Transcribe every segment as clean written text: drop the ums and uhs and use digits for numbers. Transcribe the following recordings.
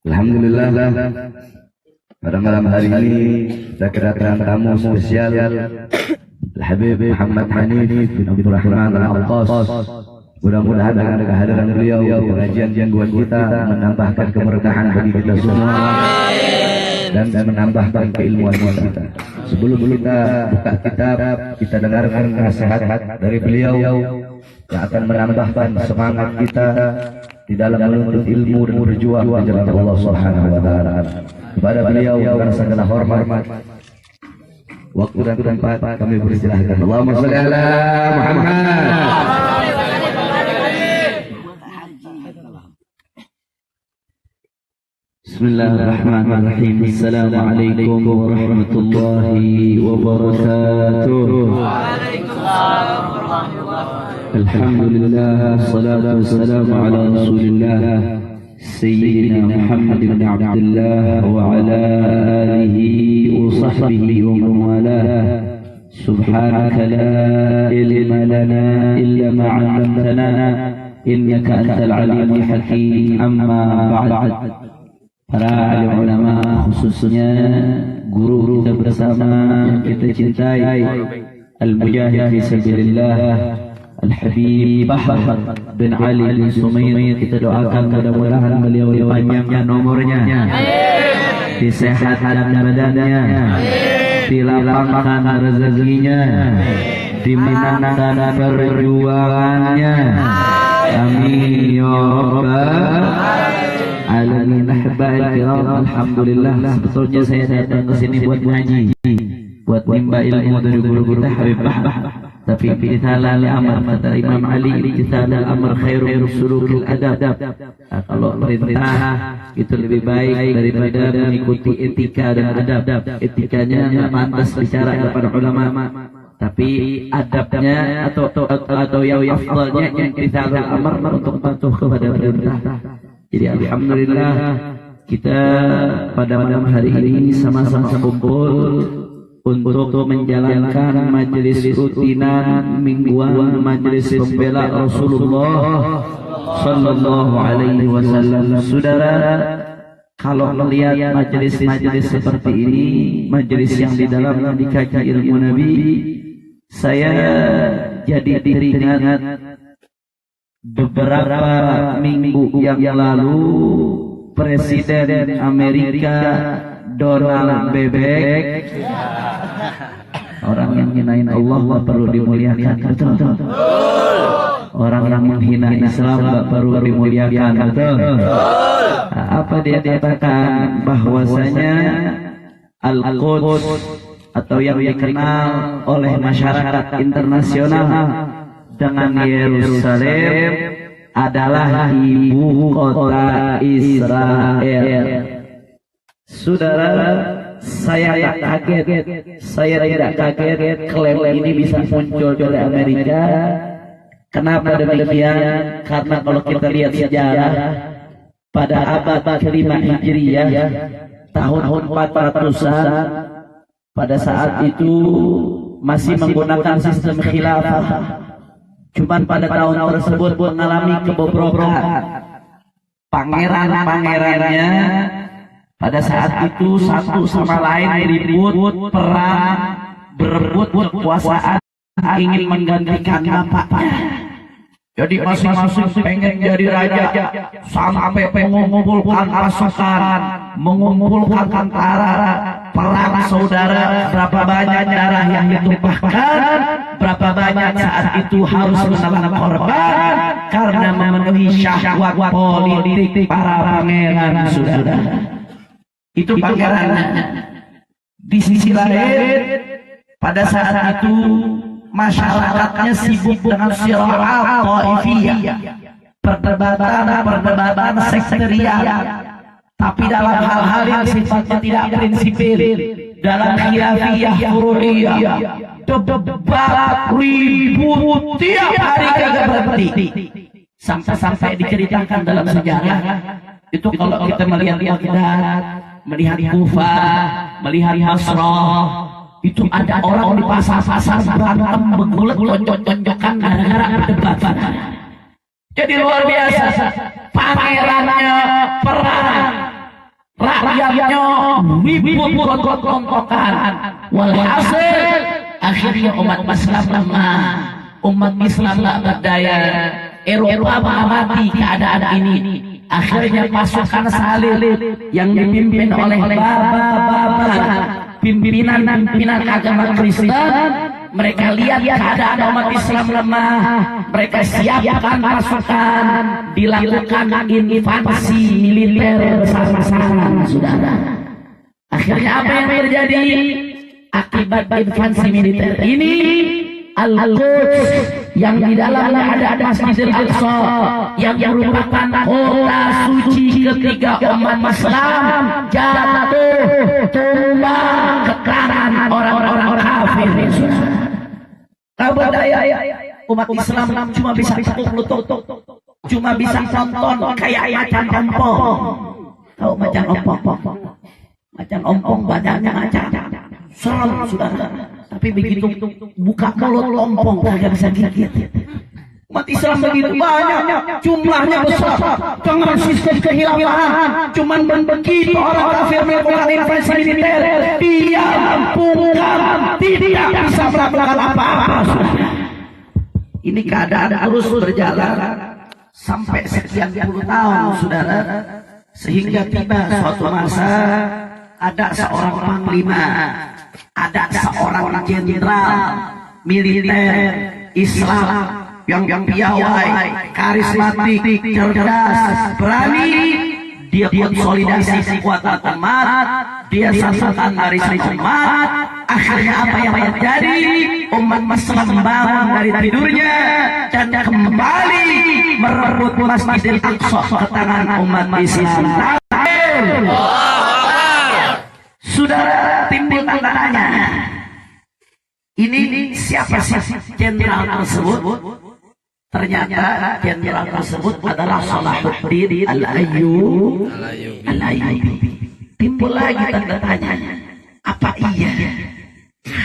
Alhamdulillah, pada malam hari ini kita kedatangan tamu spesial Al-Habib Muhammad Hanif bin Abdul Rahman Al-Alqas. Mudah-mudahan dengan kehadiran beliau pengajian buat kita menambahkan keberkahan bagi kita semua dan menambahkan keilmuan kita. Sebelum kita buka kitab, kita dengarkan nasihat dari beliau yang akan menambahkan semangat kita di dalam menuntut ilmu dan berjuang di jalan Allah Subhanahu wa taala. Kepada beliau dengan segala hormat, waktu dan tempat kami persilahkan. Allahumma shalli ala Muhammad. Bismillahirrahmanirrahim. Assalamualaikum warahmatullahi wabarakatuh. Waalaikumsalam warahmatullahi wabarakatuh. Alhamdulillah, salatu wassalamu ala Rasulillah Sayyidina Muhammad bin Abdullah wa ala alihi wa sahbihi wa man walah. Subhanaka la ilma lana illa ma 'allamtana innaka antal alimul hakim. Amma ba'd. Para alim ulama, khususnya guru kita bersama yang kita cintai, Al-Mujahid fi sabilillah Al-Habib Bahar bin Ali bin Sumair, kita doakan mudah-mudahan beliau dipanjangkan nomornya, disehatkan badannya, dilapangkan rezekinya, dimenangkan perjuangannya. Amin ya rabbal alamin. Ahbab kiram, alhamdulillah, sebetulnya saya datang ke sini buat ngaji, buat nimba ilmu dari guru-guru kita Habib Bahar. Tapi kita lalai amar, kata Imam Ali, kita lalai amar khairul sulukil adab. Kalau perintah itu lebih baik daripada mengikuti etika dan adab. Etikanya nggak pantas bicara kepada ulama, tapi adabnya atau yang afdalnya yang kita lalai amar untuk patuh kepada perintah. Jadi alhamdulillah kita pada malam hari ini sama-sama kumpul untuk menjalankan majelis rutinan mingguan majelis pembela Rasulullah sallallahu alaihi wasallam. Saudara, kalau melihat majelis-majelis seperti ini, majelis yang di dalamnya dikaji ilmu Nabi, saya jadi teringat beberapa minggu yang lalu Presiden Amerika Donald Bebek, orang yang hinain Allah nggak perlu dimuliakan, betul? Orang-orang menghina Islam nggak perlu dimuliakan, betul? Apa dia katakan? Bahwasanya Al-Quds atau yang dikenal oleh masyarakat internasional dengan Yerusalem adalah ibu kota Israel. Saudara, saya tidak kaget klaim ini bisa muncul dari Amerika. Kenapa demikian? Karena kalau kita lihat sejarah, pada abad ke-5 Hijriyah, tahun 400-an, pada saat itu masih menggunakan sistem khilafah. Cuman pada tahun tersebut mengalami kebobrokan. Pangeran-pangerannya pada saat itu satu sama lain ribut, perang, berebut kekuasaan, ingin menggantikan bapaknya. Jadi masing-masing pengen jadi raja, sampai mengumpulkan pasukan, mengumpulkan tentara, perang saudara, berapa banyak darah yang ditumpahkan, berapa banyak saat itu harus menelan korban karena memenuhi syahwat politik para pangeran, saudara. Itu pangerannya. Di sisi lain, pada saat itu masyarakatnya sibuk dengan sira'at ta'ifiyah, perdebatan sekterial. Tapi dalam hal-hal yang sifatnya tidak prinsipil, dalam khilafiyah furu'iyah, debat ribut tiap hari kagak berhenti. Sampai diceritakan dalam sejarah itu kalau kita melihat Baghdad, melihat Kufah, melihat Basrah, itu ada orang di pasar-pasar berantem begulat tonjok-tonjokan gara-gara berdebat. Jadi luar biasa, pangerannya perang, rakyatnya ribut gontok-gontokan. Walhasil akhirnya umat Islam lemah, umat Islam tak berdaya. Eropa mengamati keadaan ini. Akhirnya pasukan salib yang dipimpin oleh baba-baba, pimpinan agama Kristen, mereka lihat keadaan umat Islam lemah, mereka siapkan pasukan, dilakukan invasi militer besar-besaran, saudara. Akhirnya apa yang terjadi? Akibat invasi militer ini, Al-Quds yang di dalamnya ada Masjidil Aqsa yang merupakan kota suci ketiga umat Islam jatuh tumbang ke tangan orang-orang kafir. Tak berdaya, umat Islam cuma bisa tekuk lutut, cuma bisa tonton kayak macan ompong. Tahu macan ompong? Macan ompong badannya macan, serem saudara. Tapi begitu buka mulut ompong kagak bisa gigit. Umat Islam begitu banyak, jumlahnya besar, dengan sistem kehilafahan. Cuman begitu orang kafir melakukan invasi militer, dia bungkam, tidak bisa melakukan apa-apa. Ini keadaan terus berjalan sampai sekian puluh tahun, saudara, sehingga tiba suatu masa ada seorang panglima, ada seorang jenderal militer Islam yang piawai, karismatik, cerdas, berani. Dia konsolidasi kekuatan umat, dia satukan barisan umat. Akhirnya apa yang terjadi? Umat Islam bangun dari tidurnya dan kembali merebut Masjidil Aqsa ke tangan umat Islam. Saudara, timbul tanda tanya. Ini siapa sih jenderal tersebut? Ternyata jenderal tersebut adalah Salahuddin Al-Ayyubi. Timbul lagi tanda tanya. Apa iya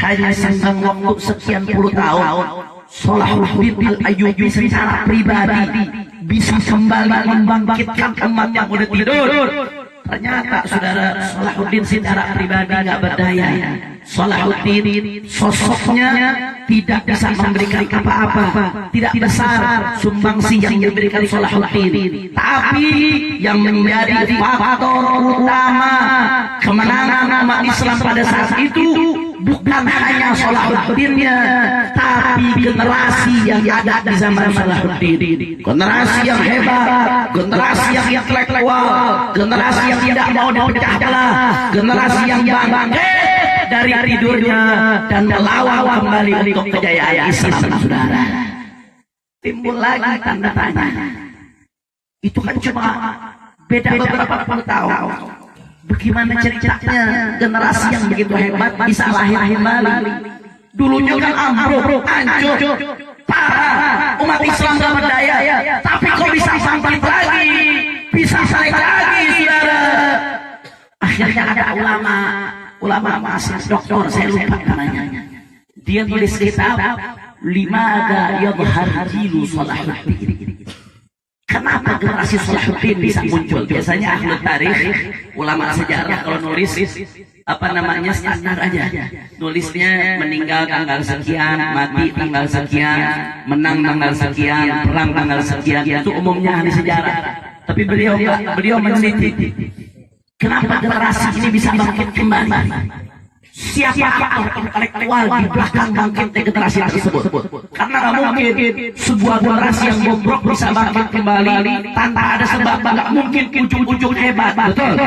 hanya senggang waktu sekian puluh tahun Salahuddin Al-Ayyubi secara pribadi bisa kembali membangkitkan umat yang udah tidur? Ternyata saudara, Salahuddin secara pribadi nggak berdaya. Salahuddin sosoknya tidak bisa memberikan apa-apa, tidak besar sumbangsi yang diberikan Salahuddin. Tapi yang menjadi faktor utama kemenangan umat Islam pada saat itu bukan hanya Salahuddinnya, tapi generasi yang ada di zaman Salahuddin. Generasi yang hebat, generasi yang intelektual, generasi yang tidak mau dipecah belah, generasi yang bangkit dari tidurnya dan melawan kembali untuk kejayaan Islam, saudara. Timbul lagi tanda tanya. Itu kan cuma beda beberapa puluh tahun. Bagaimana ceritanya generasi yang begitu hebat bisa lahir kembali? Dulunya kan ambruk, hancur, parah, umat Islam gak berdaya, tapi kok bisa bangkit lagi, bisa naik lagi, saudara. Akhirnya ada ulama masih doktor, saya lupa namanya. Dia tulis kitab Limada Yadhhar Jilu Salahuddin. Kenapa generasi Salahuddin bisa muncul? Biasanya ahli tarikh, ulama sejarah kalau nulis apa namanya standar aja. Nulisnya meninggal tanggal sekian, mati tanggal sekian, menang tanggal sekian, perang tanggal sekian. Itu umumnya ahli sejarah. Tapi beliau meneliti. Kenapa generasi ini bisa bangkit kembali? Siapa aktor intelektual di belakang bangkitnya generasi tersebut? Karena nggak mungkin sebuah generasi yang bobrok bisa bangkit kembali tanpa ada sebab. Nggak mungkin ujung-ujung hebat, betul?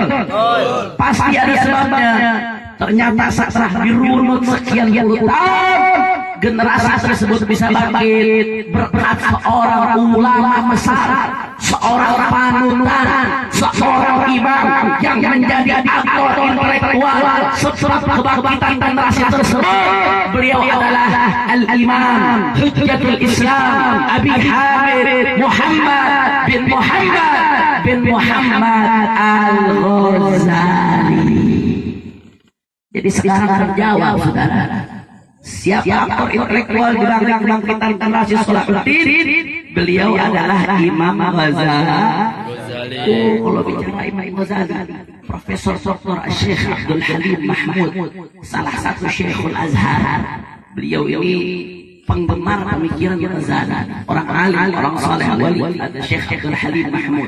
Pasti ada sebabnya. Ternyata setelah dirunut sekian puluh tahun, generasi tersebut bisa bangkit berkat seorang ulama besar, seorang panutan, seorang imam yang menjadi aktor intelektual sebab kebangkitan generasi tersebut. Beliau adalah Al-Imam Hujjatul Islam Abi Hamid Muhammad bin Muhammad Al-Ghazali. Jadi sekarang jawab saudara, siapa aktor intelektual di kebangkitan generasi Salahuddin? Beliau adalah Imam Ghazali. Kalau bicara Imam Ghazali, Profesor Dr. Syekh Abdul Halim Mahmud, salah satu Syekhul Azhar. Beliau ini penggemar pemikiran Ghazali, orang alim, orang saleh wali, ada Syekh Abdul Halim Mahmud.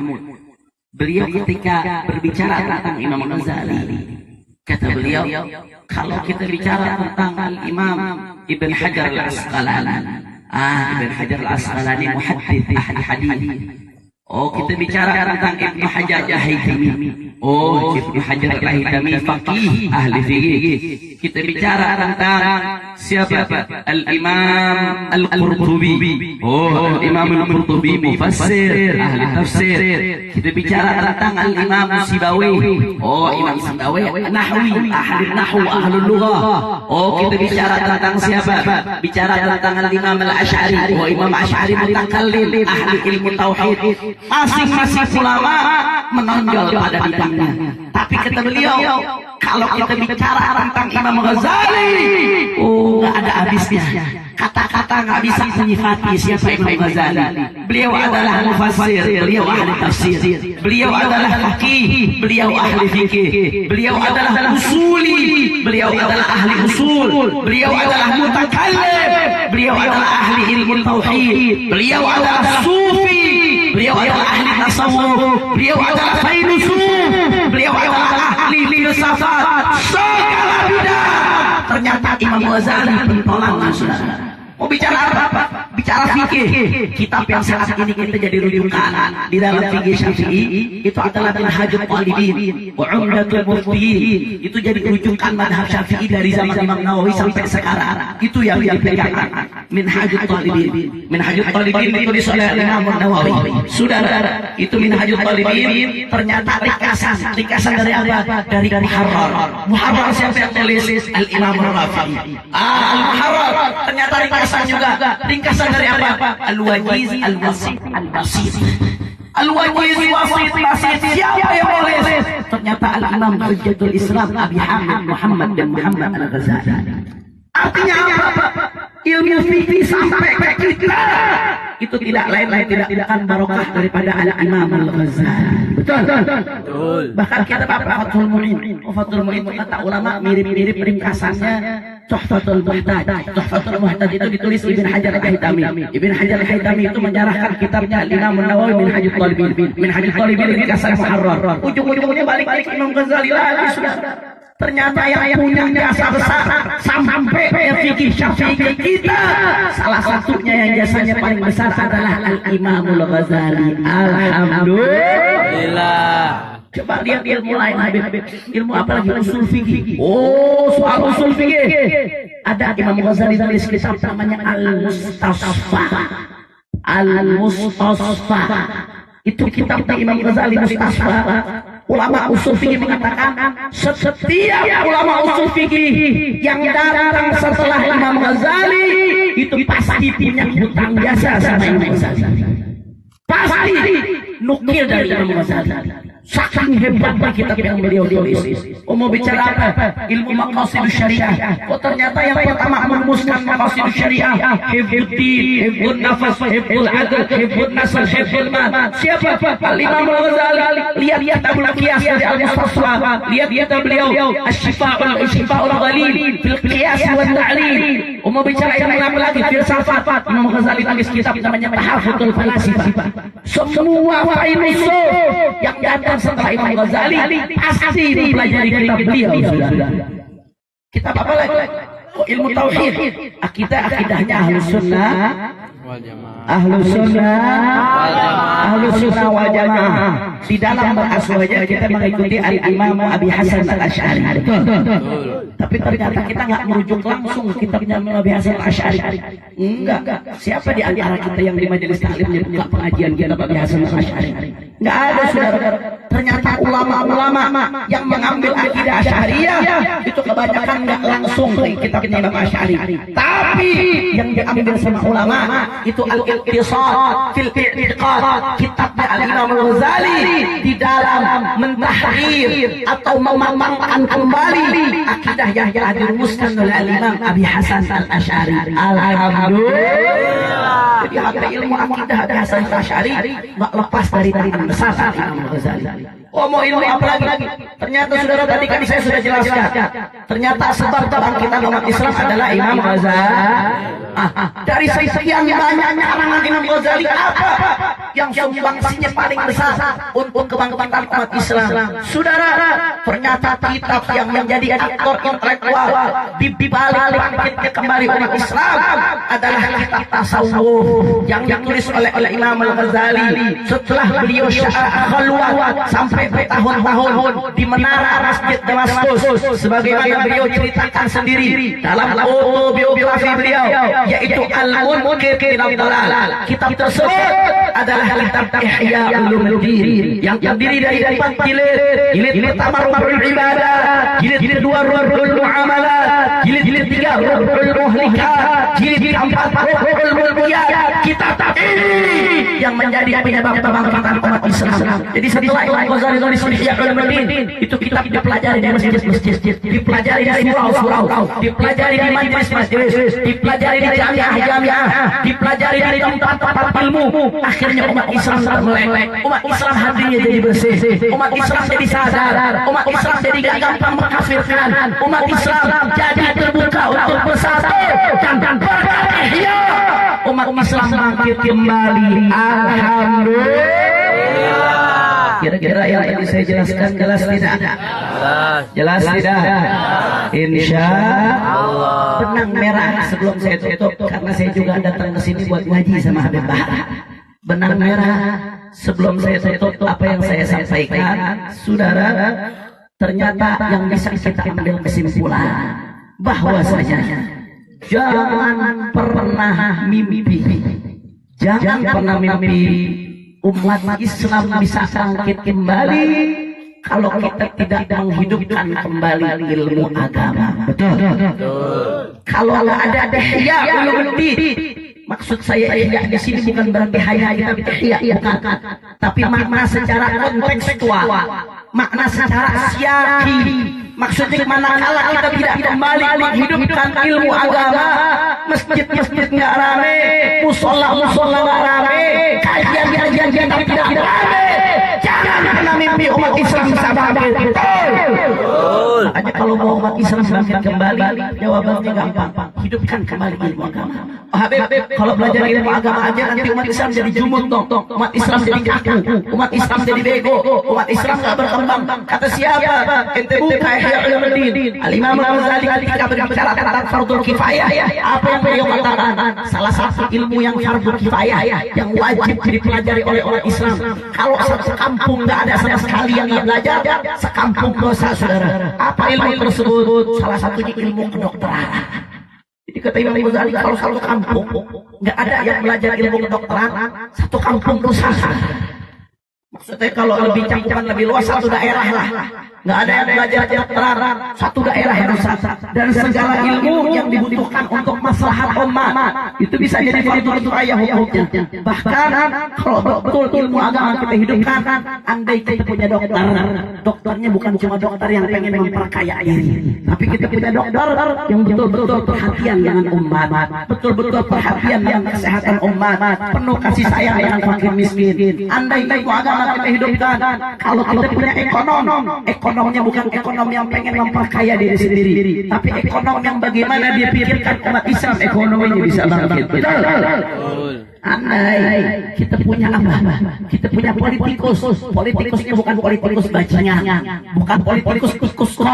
Beliau ketika berbicara tentang Imam Ghazali, kata beliau, kalau kita bicara tentang Imam Ibn Hajar Al-Asqalani, Ibn Hajar Al-Asqalani muhaddits ahli hadis. Oh, kita bicara tentang Ibnu Hajar Al-Haytami. Oh, Ibnu Hajar Al-Haytami faqih ahli fikih. Kita bicara tentang siapa? Al-Imam Al-Qurtubi. Oh, Al-Imam Al-Qurtubi mufassir ahli tafsir. Kita bicara tentang Al-Imam Sibawi. Oh, Imam Sibawi nahwi ahli nahwu ahli lughah. Oh, kita bicara tentang siapa? Bicara tentang Al-Imam Al-Asy'ari. Oh, Imam Asy'ari mutakallim ahli ilmu tauhid. Masing-masing ulama menonjol pada bidangnya. Tapi kata beliau, kalau kita bicara tentang Imam Ghazali, nggak ada habisnya. Kata-kata nggak bisa menyifati siapa Imam Ghazali. Beliau adalah mufassir, beliau ahli tafsir, beliau adalah faqih, beliau ahli fikih, beliau adalah usuli, beliau adalah ahli usul, beliau adalah mutakallim, beliau adalah ahli ilmu tauhid, beliau adalah sufi, beliau adalah ahli tasawuf, beliau adalah filsuf, beliau adalah ahli filsafat, segala bidang. Ternyata Imam Ghazali pentolangan saudara. Mau bicara apa? Bicara fikih. Kitab yang saat ini kita jadi rujukan di dalam fikih Syafi'i itu adalah Minhajul Talibin wa Umdatul Muftihin. Itu jadi rujukan madhab Syafi'i dari zaman Imam Nawawi sampai sekarang. Itu yang dipegang Minhajul Talibin. Minhajul Talibin ditulis oleh Imam Nawawi. Saudara, itu Minhajul Talibin ternyata ringkasan dari apa? Dari Muharrar. Muharrar siapa yang tulis? Al-Imam Rafi'i. Al-Muharrar ternyata ringkasan dari apa? Al-Wajiz, Al-Wasit, Al-Basit. Al-Wajiz, Wasit, Basit. Siapa yang nulis? Ternyata Al-Imam Hujjatul Islam Abi Hamid Muhammad bin Muhammad Al-Ghazali. Artinya apa? Ilmu fikih sampai ke kita itu tidak lain tidak akan barokah daripada Al-Imam Al-Ghazali. Betul. Bahkan kita baca Fathul Mu'in. Fathul Mu'in kata ulama mirip-mirip ringkasannya Tuhfatul Muhtaj. Tuhfatul Muhtaj itu ditulis Ibn Hajar Al-Haytami. Ibn Hajar Al-Haytami itu menyerahkan kitabnya Imam Nawawi Minhajul Talibin. Minhajul Talibin ringkasan Muharrar. Ujung-ujungnya balik Imam Ghazali lagi sudah. Ternyata yang punya jasa besar sampai fikih Syafi'i kita, salah satunya yang jasanya paling besar adalah Al-Imamul Ghazali. Alhamdulillah. Coba lihat ilmu lain, Habib. Ilmu apa lagi? Usul fikih. Oh, soal usul fikih. Ada Imam Ghazali tulis kitab namanya Al-Mustasfa. Al-Mustasfa. Itu kitab Imam Ghazali Mustasfa. Ulama usul fikih mengatakan setiap ulama usul fikih yang datang setelah Imam Ghazali itu pasti punya hutang jasa sama Imam Ghazali. Pasti nukil dari Imam Ghazali. Saking hebatnya kitab yang beliau tulis. Mau bicara apa? Ilmu maqasidus syariah. Oh, ternyata yang pertama merumuskan maqasidus syariah hifdzuddin, hifdzun nafas, hifdzul adl, hifdzun nasl, hifdzul mal. Siapa? Al-Imam Ghazali. Lihat kitabul qiyas dari Al-Mustasfa. Lihat kitab beliau Asy-Syifa'ul Ghalil fil qiyas wa ta'lil. Mau bicara ilmu apa lagi? Filsafat. Imam Ghazali tulis kitab namanya Tahaffutul Falasifah. Semua filsuf yang datang setelah Imam Ghazali pasti mempelajari kitab beliau. Kitab apa lagi? Ilmu tauhid, akidahnya Ahlus Sunnah Ahlus sunnah wal jamaah. Di dalam berasuhnya kita mengikuti Al-Imam Abi Hasan Al-Asy'ari. Betul. Tapi ternyata kita nggak merujuk langsung kitabnya Abi Hasan Al-Asy'ari. Enggak. Siapa di antara kita yang di majelis taklim buka pengajian kitab Abi Hasan Al-Asy'ari? Enggak ada, saudara. Ternyata ulama-ulama yang mengambil akidah Asy'ariyah itu kebanyakan nggak langsung dari kitabnya Imam Asy'ari. Tapi yang diambil sama ulama itu al-iqtisad fil i'tiqad, kitabnya Al-Imam Al-Ghazali di dalam mentahrir atau mematangkan kembali akidah yang telah dirumuskan oleh Al-Imam Abi Hasan Al-Asy'ari. Alhamdulillah. Jadi harga ilmu akidah Abi Hasan Al-Asy'ari nggak lepas dari tangan besar Al-Imam Al-Ghazali. Oh, mau ilmu apa lagi? Ternyata saudara tadi kan saya sudah jelaskan. Ternyata sebab kebangkitan umat Islam adalah Imam Ghazali. Dari sekian banyaknya karangan Imam Ghazali, apa yang sumbangsinya paling besar untuk kebangkitan umat Islam? Saudara, ternyata kitab yang menjadi aktor intelektual di balik bangkitnya kembali umat Islam adalah kitab tasawuf yang ditulis oleh Imam Al-Ghazali setelah beliau khalwat sampai bertahun-tahun di menara Masjid Damaskus, sebagaimana beliau ceritakan sendiri dalam autobiografi beliau, yaitu Al-Munqidh minad Dhalal. Kitab tersebut adalah kitab Ihya Ulumuddin yang terdiri dari 4 jilid. Jilid pertama Ruhul Ibadat, jilid kedua Ruhul Muamalat, jilid ketiga Ruhul Muhlikat, jilid keempat Ruhul Mulkiyat. Kitab ini yang menjadi penyebab kebangkitan umat Islam. Jadi setelah Imam Ghazali tulis Ihya Ulumuddin, itu kitab dipelajari di masjid-masjid, dipelajari di surau-surau, dipelajari di majelis-majelis, dipelajari di jamiah-jamiah, dipelajari di tempat-tempat ilmu. Akhirnya umat Islam termelek, umat Islam hatinya jadi bersih, umat Islam jadi sadar, umat Islam jadi gak gampang mengkafirkan, umat Islam jadi terbuka untuk bersatu dan berkarya. Umat Islam bangkit kembali. Alhamdulillah. Kira-kira yang tadi saya jelaskan jelas tidak? Jelas tidak? Insya Allah. Benang merah sebelum saya tutup, karena saya juga datang ke sini buat ngaji sama Habib Bahar. Benang merah sebelum saya tutup apa yang saya sampaikan, saudara, ternyata yang bisa kita ambil kesimpulan bahwasanya jangan pernah mimpi, jangan pernah mimpi umat Islam bisa bangkit kembali kalau kita tidak menghidupkan kembali ilmu agama. Betul. Kalau ada Ihya Ulumuddin, maksud saya Ihya di sini bukan berarti hanya kita Ihya, bukan, tapi makna secara kontekstual, makna secara syar'i. Maksudnya manakala kita tidak kembali menghidupkan ilmu agama, masjid-masjid nggak rame, musola-musola nggak rame, kajian-kajian kita tidak rame, jangan pernah mimpi umat Islam bisa bangkit. Makanya kalau mau umat Islam bangkit kembali, jawabannya gampang, hidupkan kembali ilmu agama. Oh, Habib, kalau belajar ilmu agama aja nanti umat Islam jadi jumut dong, umat Islam jadi kaku, umat Islam jadi bego, umat Islam nggak berkembang. Kata siapa? Ente buka Ihya Ulumuddin. Al-Imam Al-Ghazali ketika berbicara tentang fardhu kifayah, apa yang beliau katakan? Salah satu ilmu yang fardhu kifayah yang wajib dipelajari oleh orang Islam. Kalau satu kampung nggak ada sama sekali yang belajar, sekampung dosa, saudara. Apa ilmu tersebut? Salah satunya ilmu kedokteran. Jadi kata Imam Ghazali, kalau satu kampung nggak ada yang belajar ilmu kedokteran, satu kampung dosa. Maksudnya kalau lebih cakupan lebih luas, satu daerah lah nggak ada yang belajar kedokteran, satu daerah yang rusak. Dan segala ilmu yang dibutuhkan untuk maslahat umat itu bisa jadi fardhu kifayah hukumnya. Bahkan kalau betul ilmu agama kita hidupkan, andai kita punya dokter, dokternya bukan cuma dokter yang pengen memperkaya diri, tapi kita punya dokter yang betul-betul perhatian dengan umat, betul-betul perhatian dengan kesehatan umat, penuh kasih sayang dengan fakir miskin. Andai ilmu agama agama kita hidupkan. Kalau kita punya ekonominya bukan ekonomi yang pengen memperkaya diri sendiri, tapi ekonomi yang bagaimana dia pikirkan umat Islam ekonominya bisa bangkit. Betul. Andai kita punya apa? Kita punya politikusnya bukan politikus bajingan, bukan politikus kus-kus-kus,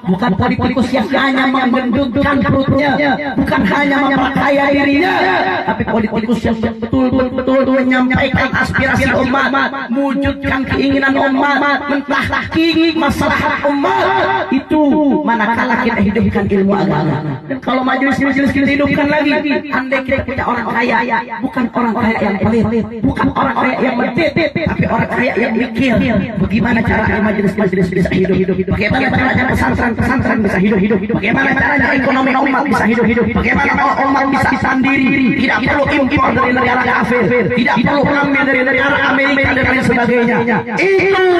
bukan politikus yang hanya menggendutkan perutnya, bukan hanya memperkaya dirinya, tapi politikus yang betul-betul menyampaikan aspirasi umat, mewujudkan keinginan umat, mentahqiq maslahat umat. Itu manakala kita hidupkan ilmu agama. Dan kalau majelis-majelis kita hidupkan lagi, andai kita punya orang kaya, bukan orang kaya yang pelit, bukan orang kaya yang medit, tapi orang kaya yang mikir bagaimana caranya majelis-majelis bisa hidup, bagaimana caranya pesantren-pesantren bisa hidup, bagaimana caranya ekonomi umat bisa hidup, bagaimana umat bisa mandiri, tidak perlu impor dari negara kafir, tidak perlu mengambil dari negara Amerika dan lain sebagainya. Itu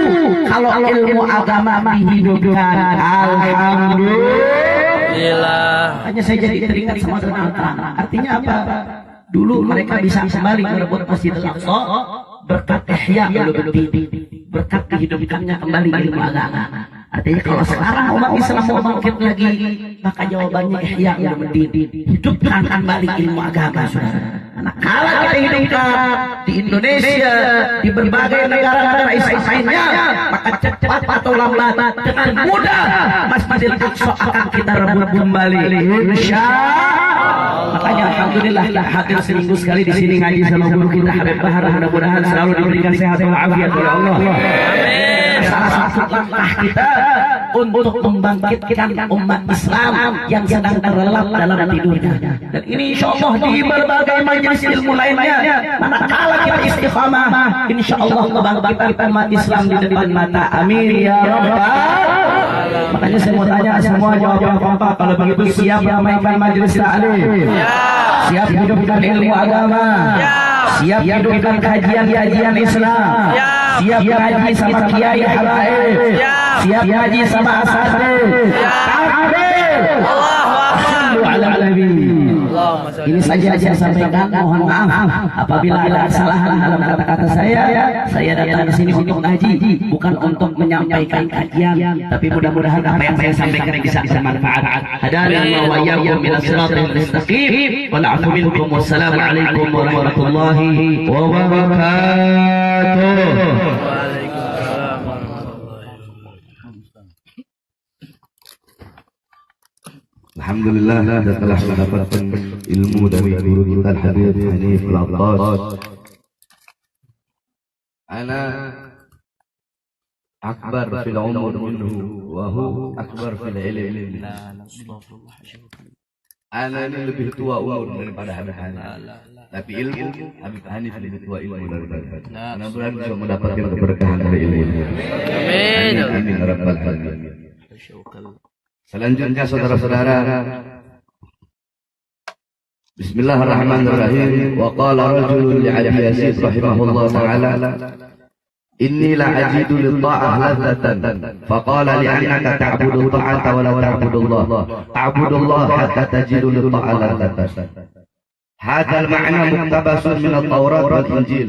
kalau ilmu agama dihidupkan, alhamdulillah. Hanya saya jadi teringat sama teman-teman. Artinya apa? Dulu mereka bisa kembali merebut Masjidil Aqsa berkat Ihya Ulumuddin, berkat dihidupkannya kembali ilmu agama. Artinya kalau sekarang umat Islam mau bangkit lagi, maka jawabannya Ihya Ulumuddin, hidupkan kembali ilmu agama, saudara. Karena kalau kita hidupkan di Indonesia, di berbagai negara-negara Islam lainnya, maka cepat atau lambat dengan mudah Masjidil Aqsa akan kita rebut kembali. Makanya alhamdulillah kita hadir seminggu sekali di sini ngaji sama guru kita Habib Bahar, mudah-mudahan selalu diberikan sehat walafiat oleh Allah. Salah satu langkah kita untuk membangkitkan umat Islam yang sedang terlelap dalam tidurnya. Dan ini insyaallah di berbagai majelis ilmu lainnya, manakala kita istiqamah, insyaallah kebangkitan umat Islam di depan mata. Amin ya rabbal. Makanya saya mau tanya semua jawab yang kompak. Kalau begitu siap ramaikan majelis taklim, siap hidupkan ilmu agama, siap hidupkan kajian-kajian Islam, siap ngaji sama kiai habaib, siap ngaji sama asatidz. Takbir, Allahu akbar. Ini saja saya sampaikan. Mohon maaf apabila ada kesalahan dalam kata-kata saya datang ke sini untuk ngaji, bukan untuk menyampaikan kajian, tapi mudah-mudahan apa yang saya sampaikan bisa bermanfaat. Hadana wa iyyakum ila siratal mustaqim. Wal 'afwu minkum. Wassalamualaikum warahmatullahi wabarakatuh. Alhamdulillah setelah mendapatkan ilmu dari guru kita Habib Hanif Al-Attas, ana akbar fil umur minhu wa hu akbar fil ilm. Ana ini lebih tua umur daripada Habib Hanif, tapi ilmu Habib Hanif lebih tua ilmu daripada. Mudah-mudahan bisa mendapatkan keberkahan dari ilmu. Amin. Amin ya rabbal alamin. Selanjutnya saudara-saudara, Bismillahirrahmanirrahim. Wa qala rajulun li Abi Yazid rahimahullah ta'ala, inni la ajidu lit-ta'ah ladzatan, faqala li'annaka ta'budu ta'ata wa la ta'budu Allah, ta'budu Allah hatta tajidu lit-ta'ah ladzatan. Hadha al-ma'na muktabasun min at-Taurat wal Injil.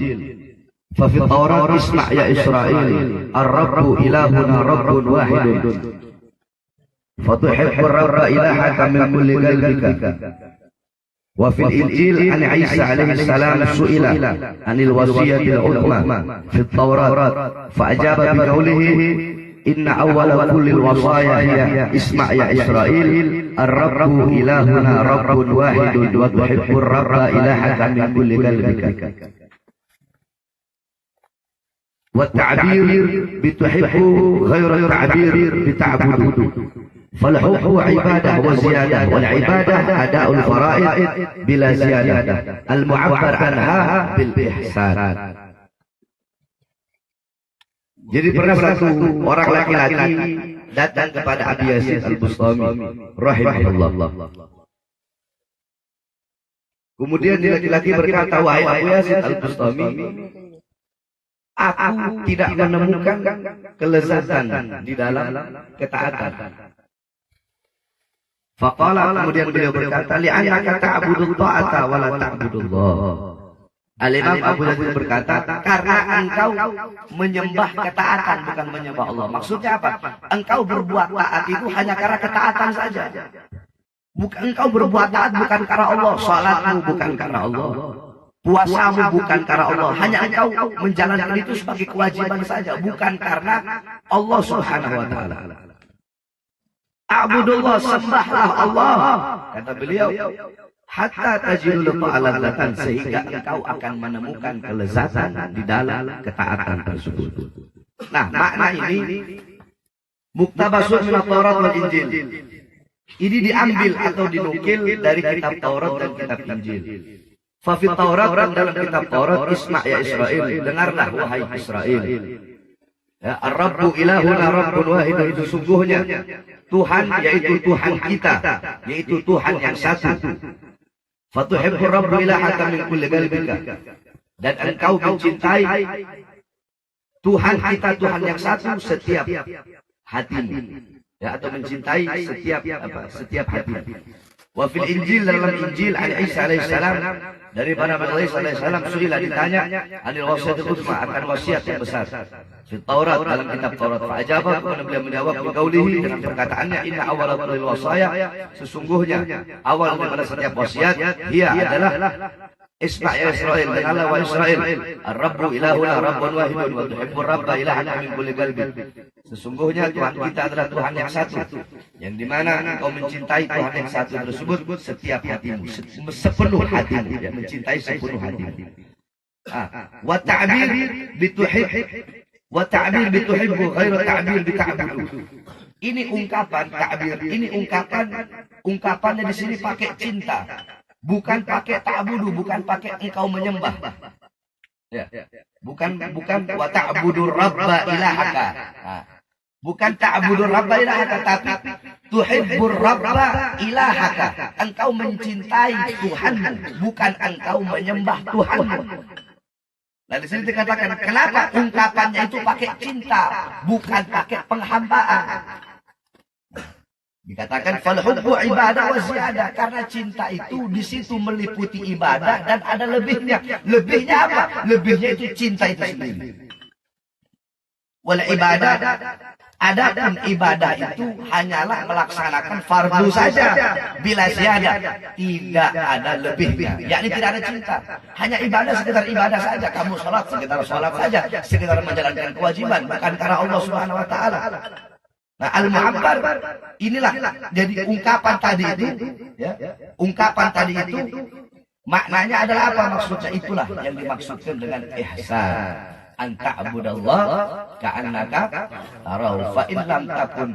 Fa fi at-Taurat isma' ya Israil, ar-rabbu ilahuna rabbun wahidun. فتحب الرب إلهك من كل قلبك. وفي الإنجيل عن عيسى عليه السلام سئل عن الوصية العظمى في التوراة فأجاب بقوله إن أول كل الوصايا هي اسمع يا إسرائيل الرب إلهنا رب واحد وتحب الرب إلهك من كل قلبك. والتعبير بتحب غير التعبير بتعبد. فالحب عبادة وزيادة، والعبادة أداء الفرائض بلا زيادة المعبر عنها بالإحسان. Jadi pernah satu orang laki-laki datang kepada Abi Yazid Al-Bustami rahimahullah. Kemudian laki-laki berkata, wahai Abu Yazid Al-Bustami, aku tidak menemukan kelezatan di dalam ketaatan. Faqala, kemudian beliau berkata, li'annaka ta'budu ta'ata wa la ta'budu Allah. Al-Imam Abu Yazid berkata, karena engkau menyembah ketaatan bukan menyembah Allah. Maksudnya apa? Engkau berbuat taat itu hanya karena ketaatan saja. Bukan engkau berbuat taat bukan karena Allah. Salatmu bukan karena Allah. Puasamu bukan karena Allah. Hanya engkau menjalankan itu sebagai kewajiban saja, bukan karena Allah Subhanahu wa taala. Abudullah, sembahlah Allah. Kata beliau, hatta tajidul ladzatan, sehingga engkau akan menemukan kelezatan di dalam ketaatan tersebut. Nah, makna ini muktabasun min Taurat wal Injil. Ini diambil atau dinukil dari kitab Taurat dan kitab Injil. Fa fi Taurat, dan dalam kitab Taurat, isma' ya Israel, dengarlah wahai Israel. Ya, Ar-Rabbu ilahuna rabbun wahidun, itu sungguhnya Tuhan, yaitu Tuhan kita, yaitu Tuhan yang satu. Fatuhibbu rabbu ilahaka min kulli qalbika, dan engkau mencintai Tuhan kita, Tuhan yang satu, setiap hatimu, ya, atau mencintai setiap hati. Wa fil Injil, dalam Injil, an Isa alaihissalam, dari Nabi Isa alaihissalam, suila, ditanya anil wasiatul uzma, akan wasiat yang besar. Di Taurat, dalam kitab Taurat, fa ajaba, kemudian beliau menjawab biqaulihi, dengan perkataannya, inna awwalul wasaya, sesungguhnya awal daripada setiap wasiat, dia adalah isma' ya Israel, dengarlah wa Israel, ar-Rabbu ilahuna rabbun wahidun wa tuhibbur rabba ilahana min kulli qalbi. Sesungguhnya Tuhan kita adalah Tuhan yang satu, yang dimana engkau mencintai Tuhan yang satu tersebut setiap hatimu, sepenuh hatimu, ya, mencintai sepenuh hatimu. Wa ta'bir bituhibbu ghairu ta'bir bita'budu. Ini ungkapan ta'bir, ini ungkapannya di sini pakai cinta. Bukan pakai ta'budu, bukan pakai engkau menyembah. Ya. Bukan wa ta'budur rabba ilahaka. Bukan ta'budur rabba ilahaka, tapi tuhibbur rabba ilahaka. Engkau mencintai Tuhanmu, bukan engkau menyembah Tuhanmu. Nah, di sini dikatakan kenapa ungkapannya itu pakai cinta, bukan pakai penghambaan. Dikatakan fal hubbu ibadah wa ziyadah, karena cinta itu di situ meliputi ibadah dan ada lebihnya. Lebihnya apa? Lebihnya itu cinta itu sendiri. Wal ibadah, adapun ibadah itu hanyalah melaksanakan fardu saja, bila ziyadah, tidak ada lebihnya. Yakni tidak ada cinta. Hanya ibadah, sekedar ibadah saja. Kamu sholat, sekedar sholat saja, sekedar menjalankan kewajiban, bukan karena Allah Subhanahu wa taala. Nah, al-mu'abbar, inilah jadi ungkapan tadi itu, ya, ungkapan tadi itu maknanya adalah apa? Maksudnya itulah yang dimaksudkan dengan ihsan. Anta abudallah ka'annaka tarahu, fa in lam takun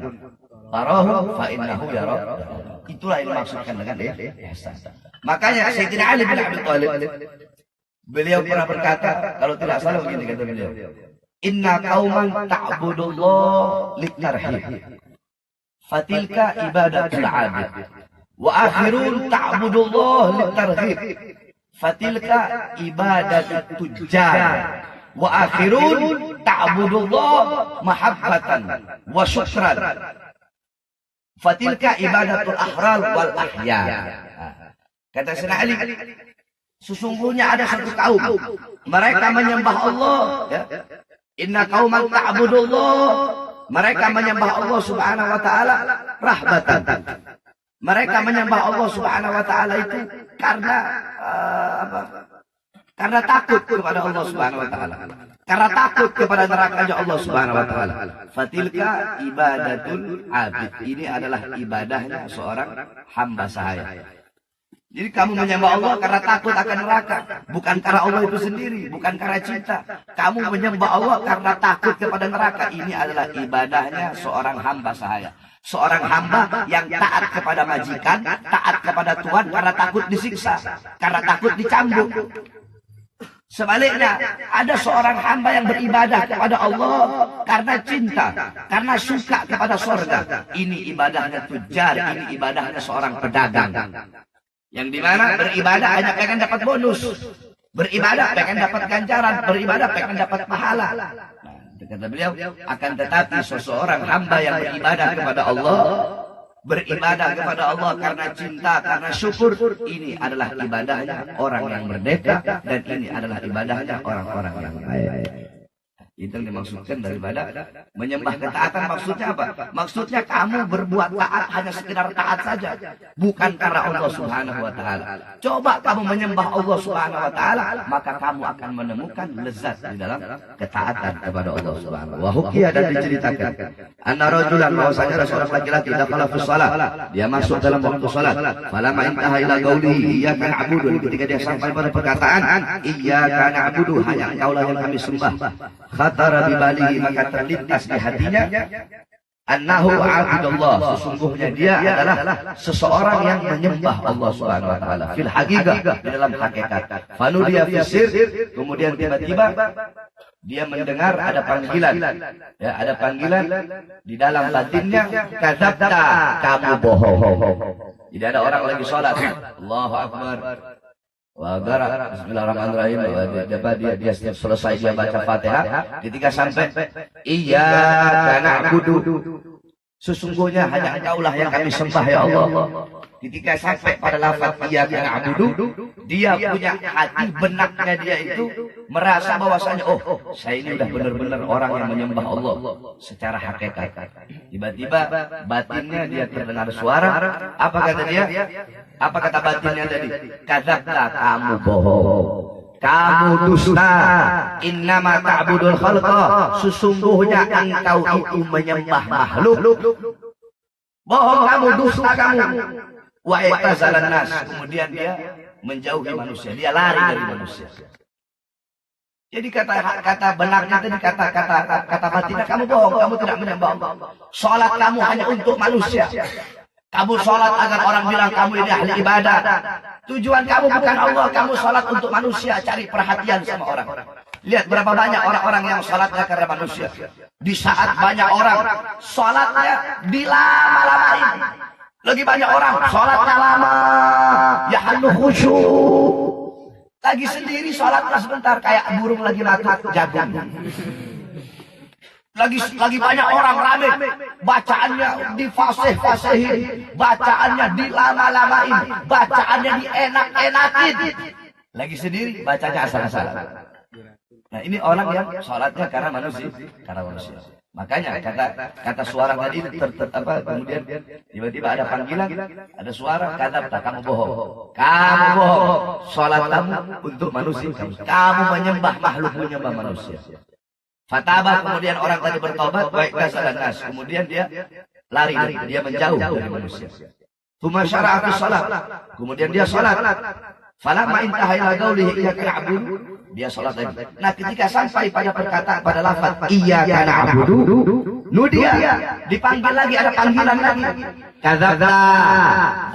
tarahu fa innahu yara. Itulah yang dimaksudkan dengan ihsan. Makanya Sayyidina Ali bin Abi Thalib, beliau pernah berkata, kalau tidak salah begini kata beliau, inna qauman ta'budullah litarhib, fatilka ibadatul abid, wa akhirun ta'budullah litarhib, fatilka ibadatut tujjar, wa akhirun ta'budullah mahabbatan wa syukran, fatilka ibadatul ahrar wal ahya. Kata Sayyidina Ali, sesungguhnya ada satu kaum, mereka menyembah Allah, ya. Inna qauman ta'budullah, mereka menyembah Allah Subhanahu wa taala rahbatan. Mereka menyembah Allah Subhanahu wa taala itu karena karena takut kepada Allah Subhanahu wa taala. Karena takut kepada neraka Allah Subhanahu wa taala. Fatilka ibadatul abid. Ini adalah ibadahnya seorang hamba sahaya. Jadi kamu menyembah Allah karena takut akan neraka, bukan karena Allah itu sendiri, bukan karena cinta. Kamu menyembah Allah karena takut kepada neraka. Ini adalah ibadahnya seorang hamba sahaya. Seorang hamba yang taat kepada majikan, taat kepada Tuhan karena takut disiksa, karena takut dicambuk. Sebaliknya, ada seorang hamba yang beribadah kepada Allah karena cinta, karena suka kepada surga. Ini ibadahnya tujar, ini ibadahnya seorang pedagang. Yang dimana beribadah hanya pengen dapat bonus, beribadah pengen dapat ganjaran, beribadah pengen dapat pahala. Nah, kata beliau, akan tetapi seseorang hamba yang beribadah kepada Allah beribadah kepada Allah karena cinta, karena syukur, ini adalah ibadahnya orang yang merdeka, dan ini adalah ibadahnya orang-orang yang baik. Itu yang dimaksudkan daripada menyembah ketaatan. Maksudnya apa? Maksudnya kamu berbuat taat hanya sekedar taat saja, bukan karena Allah Subhanahu wa taala. Coba kamu menyembah Allah Subhanahu wa taala, maka kamu akan menemukan lezat di dalam ketaatan kepada Allah Subhanahu wa taala. Hukia dan diceritakan anna rajulan, bahwasanya ada seorang laki-laki dakhala fi shalah, dia masuk dalam waktu salat. Falamma intaha ila qaulihi iyyaka na'budu, ketika dia sampai pada perkataan iyyaka na'budu, hanya Engkaulah yang kami sembah, khatara bibalihi, maka terlintas di hatinya annahu abdullah, sesungguhnya dia adalah seseorang yang menyembah Allah Subhanahu wa taala fil haqiqah, di dalam hakikat. Fanudiya fisir, kemudian tiba-tiba dia mendengar ada panggilan, ya, ada panggilan di dalam batinnya, kadzabta, kamu bohong. Jadi ada orang lagi sholat, Allahu akbar, Wagara, bismillahirrahmanirrahim. Dia selesai dia baca Fatihah. Ketika sampai iyyaka na'budu, sesungguhnya hanya Engkaulah yang kami sembah ya Allah. Ketika sampai pada lafaz iyyaka na'budu, dia punya hati, benaknya dia itu merasa bahwasanya saya ini udah benar-benar orang yang menyembah Allah secara hakikat. Tiba-tiba batinnya dia terdengar suara. Apa kata dia? Apa kata batinnya tadi? Kadzabta, kamu bohong, kamu dusta, innama ta'budul khalqa, sesungguhnya engkau itu menyembah makhluk. Bohong kamu, dusta kamu. Wa i'tazalan nas, kemudian dia menjauhi manusia, dia lari dari manusia. Jadi kata benarnya tadi, kata batinnya, kamu bohong, kamu tidak menyembah Allah. Salat kamu hanya untuk manusia. Kamu sholat agar orang bilang kamu ini ahli ibadah. Tujuan kamu bukan Allah, kamu sholat untuk manusia, cari perhatian sama orang. Lihat berapa banyak orang-orang yang sholatnya karena manusia. Di saat banyak orang sholatnya dilama-lamain, lagi banyak orang sholatnya lama, ya hanu khusyuk. Lagi sendiri sholatnya sebentar, kayak burung lagi nakut jagung. Lagi banyak orang rame, bacaannya difasih-fasihin, bacaannya dilama-lamain, bacaannya dienak-enakin. Lagi sendiri bacanya asal-asalan. Nah, ini orang yang sholatnya karena manusia, Makanya kata suara tadi kemudian tiba-tiba ada panggilan, ada suara, kata kamu bohong. Kamu bohong. Sholat kamu untuk manusia, kamu menyembah makhluk, menyembah manusia. Fataba, kemudian orang tadi bertobat, baik kasalan nas, kemudian dia lari, dia menjauh dari manusia. Tsumma syara'a fi shalah, kemudian dia salat. Falamma intaha ila qaulihi iyyaka na'budu, dia salat lagi. Nah, ketika sampai pada perkataan, pada lafaz iyyaka na'budu, nudia, dipanggil lagi, ada panggilan lagi. Kadzabta,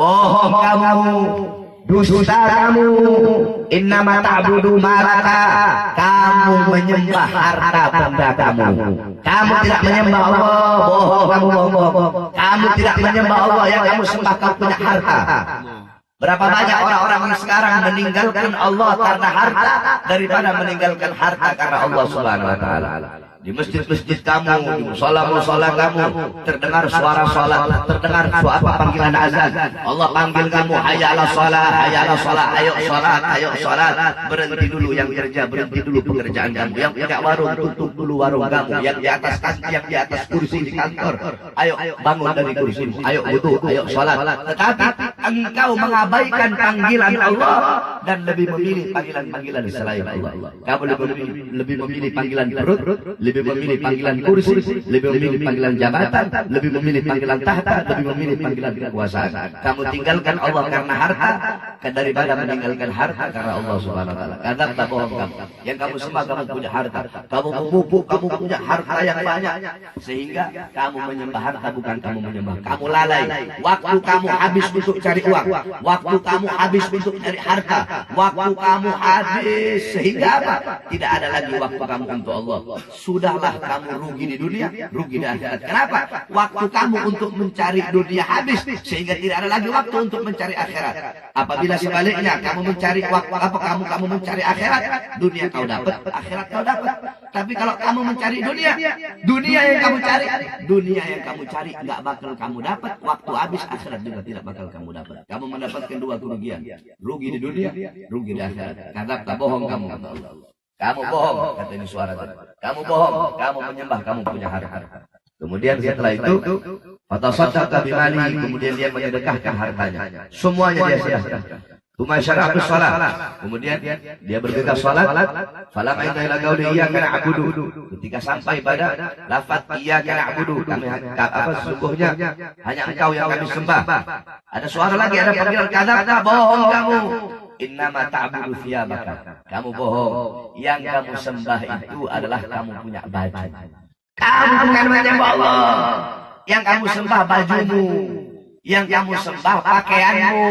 bohong kamu, dusta kamu, innama ta'budu maraka, kamu menyembah harta benda kamu. Kamu tidak menyembah Allah, bohong kamu, bohong. Kamu tidak menyembah Allah, yang kamu sembah kamu punya harta. Berapa banyak orang-orang yang sekarang meninggalkan Allah karena harta daripada meninggalkan harta karena Allah Subhanahu wa taala. Di masjid-masjid kamu, di musala-musala kamu, terdengar suara salat, terdengar suara panggilan azan. Allah panggil kamu, hayya 'alas shalah, hayya 'alas shalah, ayo salat, ayo salat. Berhenti dulu yang kerja, berhenti dulu pekerjaan kamu. Yang punya warung, tutup dulu warung kamu. Yang di atas yang di atas kursi di kantor, ayo bangun dari kursimu, ayo wudu, ayo salat. Tetapi engkau mengabaikan panggilan Allah dan lebih memilih panggilan-panggilan selain Allah. Kamu lebih memilih panggilan perut, lebih memilih panggilan kursi, lebih memilih panggilan jabatan, lebih memilih panggilan tahta, lebih memilih panggilan kekuasaan. Kamu tinggalkan Allah karena harta daripada meninggalkan harta karena Allah Subhanahu wa taala. Kata bohong kamu. Yang kamu sembah, kamu punya harta. Kamu memupuk, kamu punya harta yang banyak, sehingga kamu menyembah harta, bukan kamu menyembah. Kamu lalai. Waktu kamu habis untuk cari uang, waktu kamu habis untuk cari harta, waktu kamu habis sehingga apa? Tidak ada lagi waktu kamu untuk Allah. Sudahlah kamu rugi di dunia, rugi di akhirat. Kenapa? Waktu kamu untuk mencari dunia habis, sehingga tidak ada lagi waktu untuk mencari akhirat. Apabila sebaliknya kamu mencari waktu kamu mencari akhirat, dunia kau dapat, akhirat kau dapat. Tapi kalau kamu mencari dunia, dunia yang kamu cari nggak bakal kamu dapat. Waktu habis akhirat juga tidak bakal kamu dapat. Kamu mendapatkan dua kerugian, rugi di dunia, rugi di akhirat. Karena bohong kamu kata Allah. Kamu bohong, kata ini suara tadi. Kamu bohong, kamu menyembah, kamu punya harta. Kemudian setelah itu, fatasaddaqa bimalihi, kemudian dia menyedekahkan hartanya. Semuanya dia sedekahkan. Tumasyaratus salat. Kemudian dia bergegas salat. Falamma inta ila qauli iyyaka na'budu. Ketika sampai pada lafaz iyyaka na'budu, kami sesungguhnya hanya engkau yang kami sembah. Ada suara lagi, ada panggilan, kadzabta, bohong kamu. Innama ta'budu thiyabaka. Kamu bohong. Yang kamu sembah itu adalah kamu punya baju. Kamu bukan menyembah Allah. Yang kamu sembah bajumu. Yang kamu sembah pakaianmu.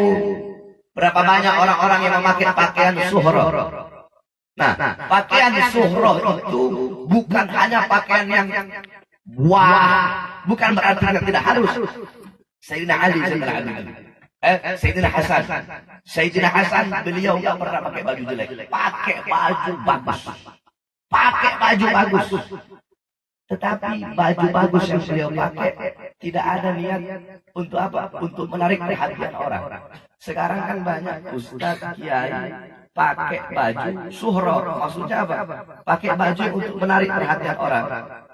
Berapa banyak orang-orang yang memakai pakaian suhroh. Nah, pakaian suhroh itu bukan hanya pakaian yang wah, bukan berarti tidak harus. Sayyidina Ali, Sayyidina Hasan, beliau nggak pernah pakai baju jelek, pakai baju bagus, Tetapi baju bagus yang beliau pakai tidak ada niat untuk apa? Untuk menarik perhatian orang. Sekarang kan banyak ustaz, kiai pakai baju suhroh. Maksudnya apa? Pakai baju untuk menarik perhatian orang.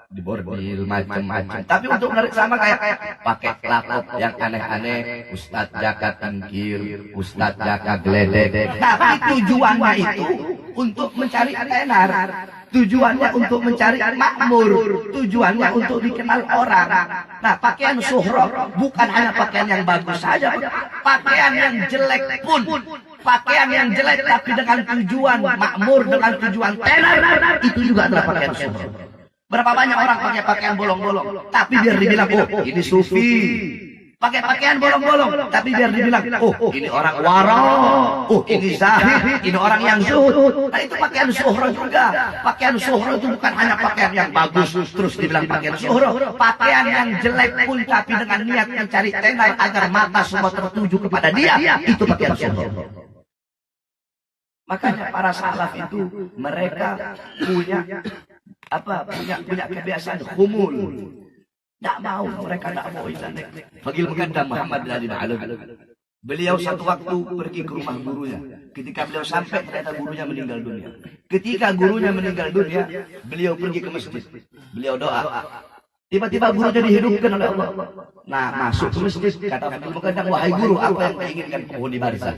Di bordil macam-macam. Tapi untuk menarik sama kayak pakai lakop yang aneh-aneh. Ustaz Jaka Tingkir, Ustaz Jaka Geledek. Tapi tujuannya itu untuk mencari tenar. Tujuannya untuk mencari makmur. Tujuannya untuk dikenal orang. Nah, pakaian suhroh bukan hanya pakaian yang bagus saja. Pakaian yang jelek pun. Pakaian yang jelek tapi dengan tujuan makmur, dengan tujuan tenar. Itu juga adalah pakaian suhroh. Berapa banyak orang pakai pakaian bolong-bolong. Tapi biar dibilang, oh ini sufi. Pakai pakaian bolong-bolong. Tapi biar dibilang, oh ini orang wara. Oh ini zahid. Ini orang yang zuhud. Nah itu pakaian suhroh juga. Pakaian suhroh itu bukan hanya pakaian yang bagus terus dibilang pakaian suhroh. Pakaian yang jelek pun tapi dengan niat mencari tenar agar mata semua tertuju kepada dia. Itu pakaian suhroh. Makanya para salaf itu mereka punya kebiasaan khumul. Tidak mau, mereka tidak mau itu. Fagil Muqaddam Muhammad bin Ali Ma'alum. Beliau satu waktu pergi ke rumah gurunya. Ketika beliau sampai, ternyata gurunya meninggal dunia. Ketika gurunya meninggal dunia, beliau pergi ke masjid. Beliau doa. Tiba-tiba gurunya dihidupkan oleh Allah. Nah, masuk ke masjid. Kata Fagil Muqaddam, wahai guru, apa yang menginginkan penghuni barzah?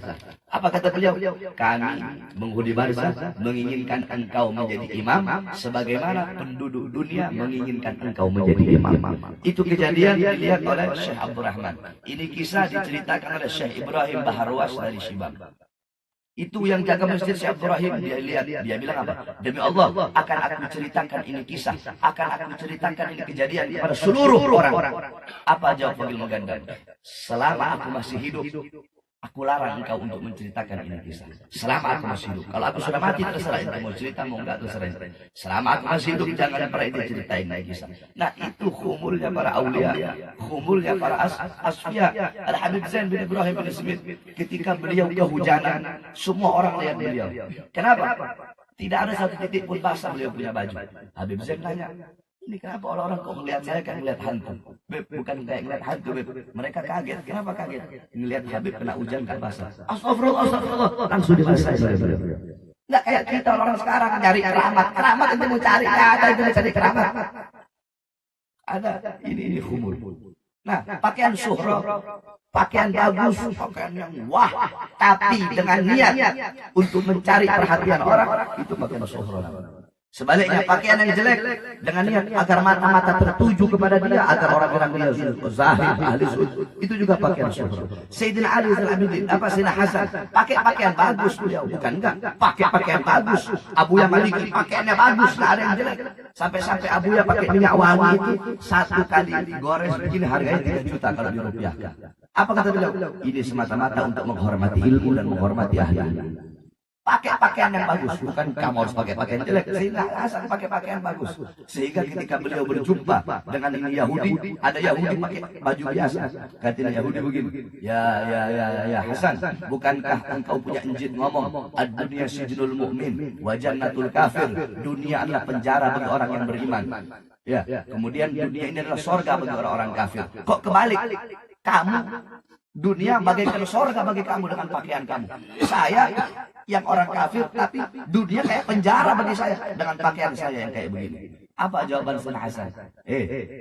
Apa kata beliau? Kami penghuni barzah menginginkan engkau menjadi imam, sebagaimana penduduk dunia menginginkan engkau menjadi imam. Itu kejadian dilihat oleh Syekh Abdul Rahman. Ini kisah diceritakan oleh Syekh Ibrahim Baharwas dari Shibam. Itu yang jaga masjid Syekh Abdul Rahim, dia lihat, dia bilang apa? Demi Allah, akan aku ceritakan ini kisah, akan aku ceritakan ini kejadian kepada seluruh orang. Apa jawab Fagil Muqaddam? Selama aku masih hidup, aku larang engkau untuk menceritakan ini kisah. Selama aku masih hidup. Kalau aku sudah mati, terserah ente mau cerita, mau enggak, terserah ente. Selama aku masih hidup, jangan pernah ente ceritain ini kisah. Nah, itu khumulnya para awliya, khumulnya para asfiya. Al-Habib Zain bin Ibrahim bin Smith, ketika beliau kehujanan, semua orang lihat beliau. Kenapa? Tidak ada satu titik pun basah beliau punya baju. Habib Zain tanya, ini kenapa orang-orang kok melihat saya kayak melihat hantu? Beb, bukan kayak melihat hantu, Beb. Mereka kaget. Kenapa kaget? Melihat Habib kena hujan gak basah. Astagfirullah, astagfirullah. Langsung dibasahin. Nggak kayak kita orang sekarang nyari keramat. Keramat itu mau cari. Ada itu mau cari keramat. Ada. Ini khumul. Nah, pakaian suhroh. Pakaian bagus. Pakaian yang wah. Tapi dengan niat untuk mencari perhatian orang. Itu pakaian suhroh. Sebaliknya pakaian yang jelek dengan niat agar mata-mata tertuju kepada dia, agar orang bilang dia zahid, ahli sunnah, itu juga pakaian suhroh. Sayyidina Ali Al-Abidin, Sayyidina Hasan pakai pakaian bagus, beliau bukan enggak, pakai pakaian bagus. Abuya Maliki pakaiannya bagus, enggak ada yang jelek. Sampai-sampai Abuya pakai minyak wangi itu satu kali goreng begini harganya 3 juta kalau dirupiahkan. Apa kata beliau? Ini semata-mata untuk menghormati ilmu dan menghormati ahli ilmu. pakai pakaian yang bagus, bukan kamu harus pakai pakaian jelek. Sehingga Hasan pakai pakaian bagus. Sehingga ketika beliau berjumpa dengan ini Yahudi, ada Yahudi pakai baju biasa. Kata Yahudi begini, ya Hasan, bukankah engkau punya injil ngomong, ad-dunya sijnul mu'min, wa jannatul kafir. Dunia adalah penjara bagi orang yang beriman. Ya, kemudian dunia ini adalah sorga bagi orang-orang kafir. Kok kebalik? Kamu dunia bagaikan sorga bagi kamu dengan pakaian kamu. Saya yang orang kafir, tapi dunia kayak penjara bagi saya dengan pakaian saya yang kayak begini. Apa jawaban Sayyidina Hasan?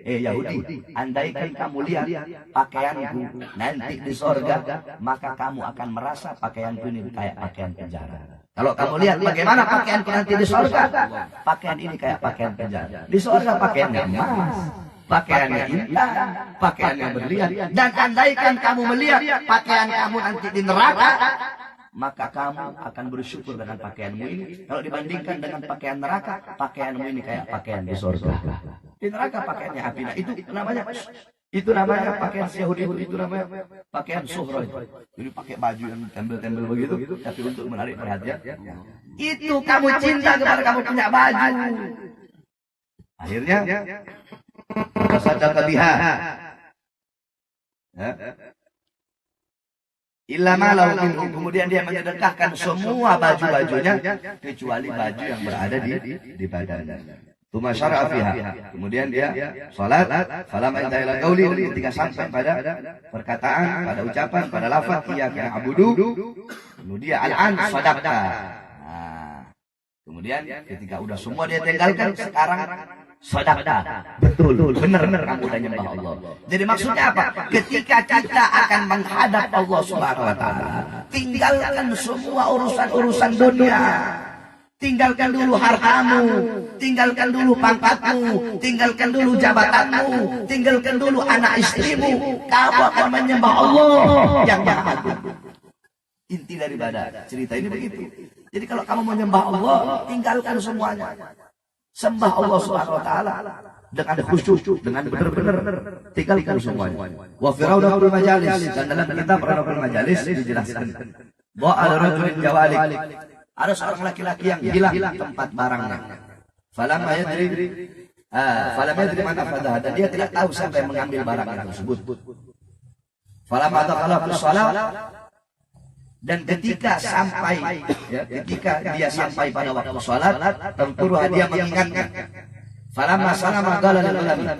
Yahudi, andaikan kamu lihat pakaianku nanti di sorga, maka kamu akan merasa pakaianku ini kayak pakaian penjara. Kalau kamu lihat bagaimana pakaianku nanti di sorga, pakaian ini kayak pakaian penjara. Di sorga pakaiannya emas, pakaiannya indah, pakaiannya berlian. Dan andaikan kamu melihat pakaian kamu nanti di neraka, maka kamu akan bersyukur dengan pakaianmu ini. Kalau dibandingkan dengan pakaian neraka, pakaianmu ini kayak pakaian di surga. Di neraka pakaiannya api. Nah, itu namanya pakaian Yahudi, itu namanya pakaian suhro. Jadi pakai baju yang tembel-tembel begitu, tapi untuk menarik perhatian. Itu kamu cinta kepada kamu punya baju. Akhirnya sadaqah biha. Kemudian dia menyedekahkan semua baju-bajunya kecuali baju yang berada di badannya. Tuma syara'a fiha. Kemudian dia salat, falamma intaha ila qauli, ketika sampai pada perkataan, pada ucapan, pada lafaz iyyaka na'budu, kemudian al'an sadaqta. Nah, kemudian ketika udah semua dia tinggalkan, sekarang sadaqta. Betul, benar kamu udah nyembah Allah. Jadi maksudnya apa? Ketika kita akan menghadap Allah Subhanahu wa taala, tinggalkan semua urusan-urusan dunia. Tinggalkan dulu hartamu, tinggalkan dulu pangkatmu, tinggalkan dulu jabatanmu, tinggalkan dulu anak istrimu. Kamu akan menyembah Allah yang Maha Agung. Inti daripada cerita ini begitu. Jadi kalau kamu menyembah Allah, tinggalkan semuanya. Sembah Allah Subhanahu wa taala dengan khusyuk, dengan benar-benar tinggalkan semuanya. Wa fir'aunul majalis, dan dalam kitab Raudhatul Majalis dijelaskan bahwa ada rajulun jawalik, ada seorang laki-laki yang hilang tempat barangnya. Falam yadri man akhadha, dan dia tidak tahu siapa yang mengambil barangnya tersebut. Falam adakhala fi shalah, dan ketika dia sampai pada waktu salat, tentu dia mengingatkan. Falamma salama qala lil ulama,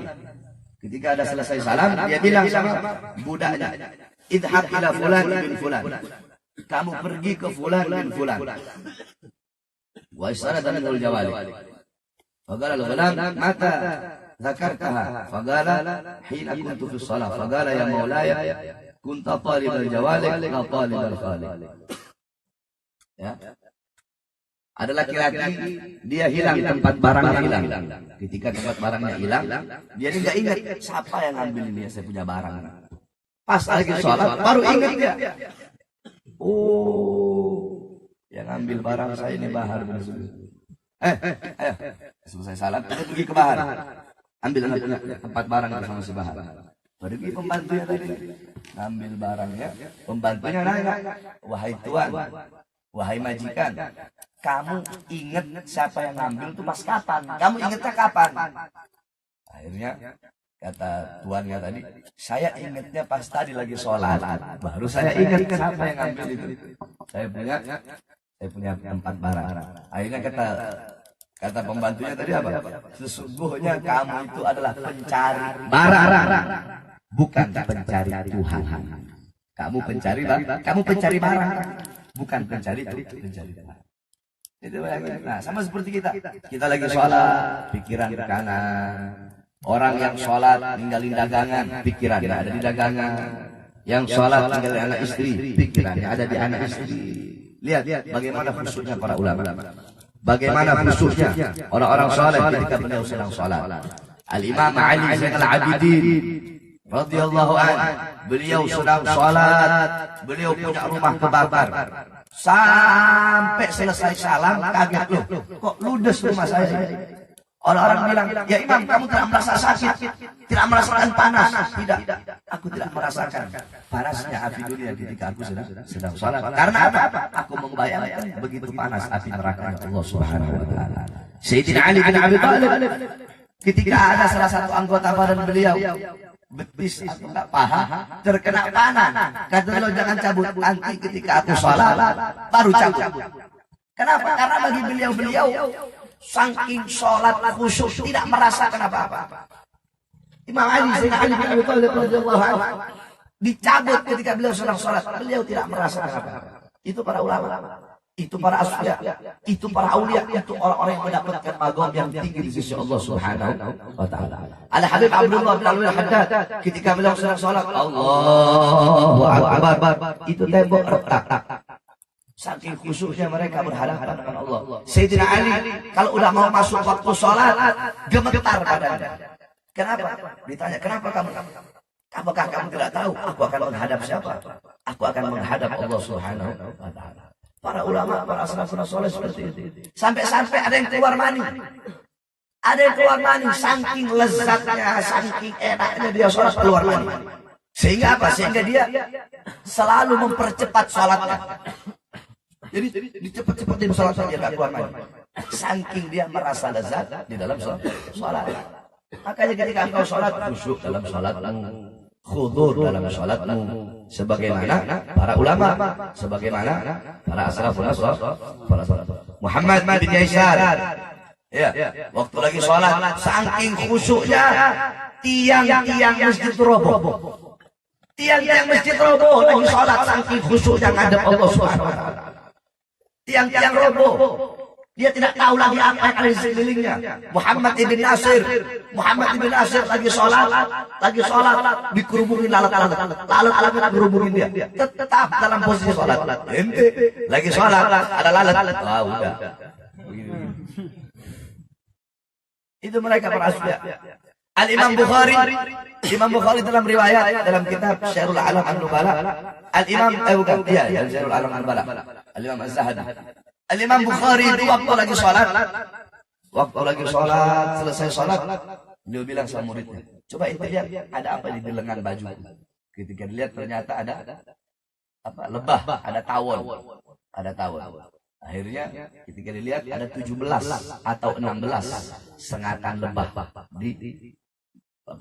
ketika ada selesai salam, dia bilang sama budaknya, idhab ila fulan bin fulan, kamu pergi ke fulan bin fulan. Wa isarada minul jawali. Faqala al-ghulam mata dzakartaha, faqala hina kuntu fi shalah, faqala ya maulaya kunta talibal jawalik ka talibal khaliq. Ya. Ada laki-laki, dia hilang tempat barangnya hilang. Ketika tempat barangnya hilang, dia nggak ingat siapa yang ngambil ini, saya punya barang. Pas lagi sholat, baru ingat dia. Oh, yang ngambil barang saya ini Bahar bin Zubair. Ayo, selesai salat, kita pergi ke Bahar. Ambil tempat barang bersama si Bahar. Pergi pembantunya tadi, ngambil barangnya. Pembantunya nanya, wahai tuan, wahai majikan, kamu ingat siapa yang ngambil itu pas kapan? Kamu ingatnya kapan? Akhirnya kata tuannya tadi, saya ingatnya pas tadi lagi sholat. Baru saya ingat siapa yang ngambil itu. Saya punya tempat barang. Akhirnya kata pembantunya tadi apa? Sesungguhnya kamu itu adalah pencari barang, bukan pencari Tuhan. Kamu pencari barang, bukan pencari Tuhan. Itu nah, sama seperti kita lagi sholat, pikiran ke kanan. Orang yang sholat ninggalin dagangan, pikirannya ada di dagangan. Yang sholat ninggalin anak istri, pikirannya ada di anak istri. Lihat bagaimana khusyuknya para ulama, bagaimana khusyuknya orang-orang sholat ketika beliau sedang sholat. Al-Imam Ali Zainal Abidin radhiyallahu anhu, beliau sedang sholat, beliau punya rumah kebakar. Sampai selesai salam, kaget loh, kok ludes rumah saya. Orang-orang bilang, ya Imam, kamu tidak merasa sakit, tidak merasakan panas. Tidak, aku tidak merasakan panasnya api dunia ketika aku sedang sholat. Karena apa? Aku membayangkan begitu panas api neraka Allah Subhanahu wa Ta'ala. Sayyidina Ali bin Abi Thalib, ketika ada salah satu anggota badan beliau betis atau enggak paha terkena panah, kata beliau, jangan cabut, nanti ketika aku sholat baru cabut. Kenapa? Karena bagi beliau saking sholat khusyuk tidak merasakan apa-apa. Imam Ali, Sayyidina Ali bin Abi Thalib radhiyallahu anhu, dicabut ketika beliau sedang sholat, beliau tidak merasakan apa-apa. Itu para ulama, itu para asfiya, itu para aulia, itu orang-orang yang mendapatkan magom yang tinggi di sisi Allah Subhanahu wa Ta'ala. Al Habib Abdullah bin Alwi Al-Haddad, ketika beliau sedang sholat, Allahu Akbar, itu tembok retak. Saking khusyuknya mereka berhadapan dengan Allah. Sayyidina Ali kalau udah mau masuk waktu sholat gemetar badannya. Kenapa? Ditanya, kenapa kamu? Apakah kamu tidak tahu aku akan menghadap siapa? Aku akan menghadap Allah Subhanahu wa Ta'ala. Para ulama, para salafus saleh seperti itu. Sampai-sampai ada yang keluar mani. Ada yang keluar mani, saking lezatnya, saking enaknya dia sholat keluar mani. Sehingga apa? Sehingga dia selalu mempercepat sholatnya. Jadi dicepat-cepatin sholat saja gak keluar mani. Saking dia merasa lezat di dalam sholat. Makanya ketika engkau sholat, khusyuk dalam sholatmu, khudur dalam sholatmu, sebagaimana para ulama, sebagaimana para asrafun para Muhammad bin Yaisar, ya, waktu lagi sholat, saking khusyuknya tiang-tiang masjid roboh. Tiang-tiang masjid roboh lagi sholat, saking khusyuknya ngadep Allah Subhanahu wa Ta'ala. Tiang-tiang roboh, dia tidak tahu lagi apa yang ada di sekelilingnya. Muhammad ibn Nasir lagi sholat, dikerubungin lalat-lalat dikerubungin dia. Tetap dalam posisi sholat. Ente lagi sholat, ada lalat. Ah, udah. Itu mereka para asfiya. Al-Imam Bukhari dalam riwayat dalam kitab Syiarul A'lam An-Nubala, Al-Imam Syiarul A'lam An-Nubala, Al-Imam Az-Zahabi. Al-Imam Bukhari itu waktu lagi sholat, selesai sholat, dia bilang sama muridnya, coba ente lihat ada apa di lengan baju. Ketika dilihat ternyata ada apa? Lebah, ada tawon. Akhirnya ketika dilihat ada 17 atau 16 sengatan lebah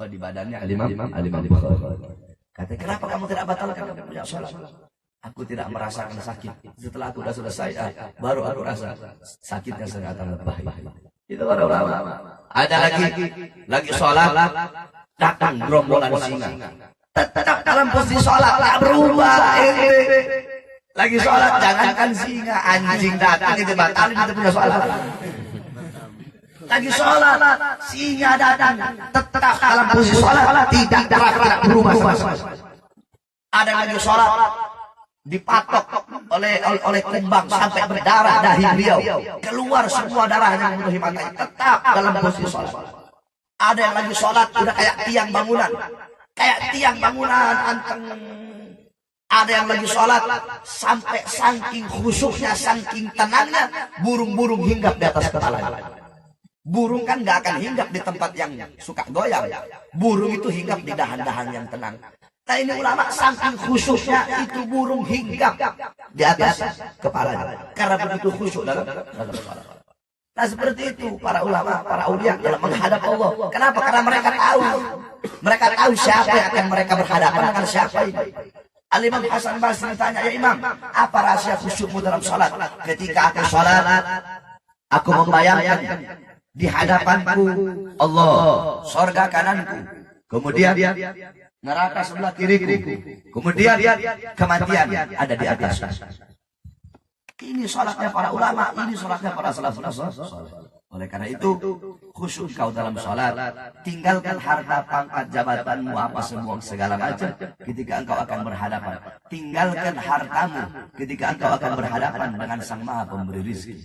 di badannya Al-Imam Bukhari. Kata, kenapa kamu tidak batalkan sholat? Aku tidak merasakan sakit. Setelah aku sudah selesai, baru aku rasa sakitnya sengatan lebah. Itu para ulama. Ada lagi sholat, datang gerombolan singa. Tetap dalam posisi sholat, tak berubah. Lagi sholat, jangankan singa, anjing datang itu batalin, itu punya sholat. Lagi sholat, singa datang, tetap dalam posisi sholat, tidak berubah. Ada lagi sholat, dipatok oleh kumbang sampai berdarah dahi beliau, keluar semua darahnya memenuhi matanya, tetap dalam posisi sholat. Ada yang lagi sholat udah kayak tiang bangunan, anteng. Ada yang lagi sholat sampai saking khusyuknya, saking tenangnya, burung-burung hinggap di atas kepalanya. Burung kan nggak akan hinggap di tempat yang suka goyang. Burung itu hinggap di dahan-dahan yang tenang. Nah ini ulama saking khusyuknya itu burung hinggap di atas kepalanya. Karena begitu khusyuk dalam sholat. Nah seperti itu para ulama, para aulia dalam menghadap Allah. Kenapa? Karena mereka tahu siapa yang akan mereka berhadapan dengan siapa ini. Al-Imam Hasan Basri ditanya, ya Imam, apa rahasia khusyukmu dalam sholat? Ketika aku sholat, aku membayangkan di hadapanku Allah, sorga kananku, kemudian neraka sebelah kiriku, kemudian kematian ada di atas. Ini sholatnya para ulama, ini sholatnya para salafus saleh. Oleh karena itu, khusyuk kau dalam sholat, tinggalkan harta, pangkat, jabatanmu, apa semua segala macam ketika engkau akan berhadapan. Tinggalkan hartamu ketika engkau akan berhadapan dengan Sang Maha Pemberi Rizki.